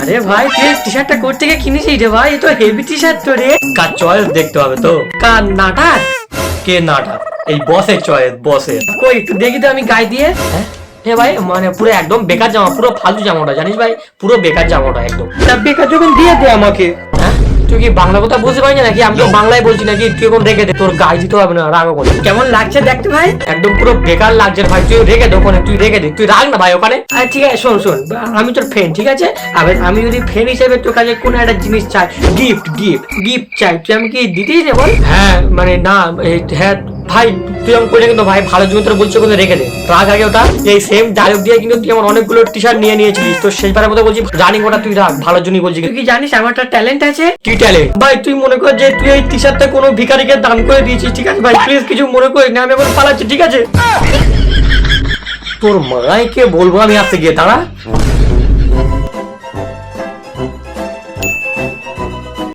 আরে ভাই তুই টি শার্টটা কোথা থেকে কিনেছিস রে ভাই? এ তো হেভি টি শার্ট তো রে। কার চয়েস দেখতে হবে তো। কার নাটার? কে নাটার? এই বসের চয়েস, বসের। কই একটু দেখি তো আমি গায়ে দিয়ে। হ্যাঁ হে ভাই, মানে পুরো একদম বেকার জামা, পুরো ফালতু জামাটা জানিস ভাই, পুরো বেকার জামাটা একদম। বেকার যখন দিয়ে দে আমাকে। হ্যাঁ তুই কি বাংলা কথা বুঝতে পারছিস নাকি? আমি তো বাংলায় বলছি নাকি, তুই এখন রেখে দে, তোর গায়ে দিতে হবে না, রাগ করে। কেমন লাগছে দেখতে ভাই? একদম পুরো বেকার লাগছে ভাই, তুই রেখে দে ওখানে, তুই রেখে দে, তুই রাখ না ভাই ওখানে। আরে ঠিক আছে শোন শোন, আমি তোর ফ্রেন্ড ঠিক আছে, আমি যদি ফ্রেন্ড হিসেবে তোর কাছে কোনো একটা জিনিস চাই, গিফট গিফট গিফট চাই, তুই আমি কি দিতেই রে বল? হ্যাঁ মানে না, হ্যাঁ ভাই তুই আমি করে কিন্তু ভাই ভালো জন্য তোর বলছো কিন্তু রেখে দে, রাখ আগে ওটা। এই সেম ডায়লগ দিয়ে কিন্তু তুই আমার অনেকগুলো টি শার্ট নিয়ে নিয়েছিলিস, তো শেষবারের মতো বলছি জানি ওটা তুই রাখ, ভালোর জন্যই বলছি। তুই কি জানিস আমার একটা ট্যালেন্ট আছে? কি ট্যালেন্ট ভাই? তুই মনে কর যে তুই এই টি শার্টটা কোনো ভিখারিকে দান করে দিয়েছিস, ঠিক আছে ভাই প্লিজ কিছু মনে করিস না, আমি এখন পালাচ্ছি ঠিক আছে। তোর মাইকে বলবো আমি আসতে গিয়ে, দাঁড়া।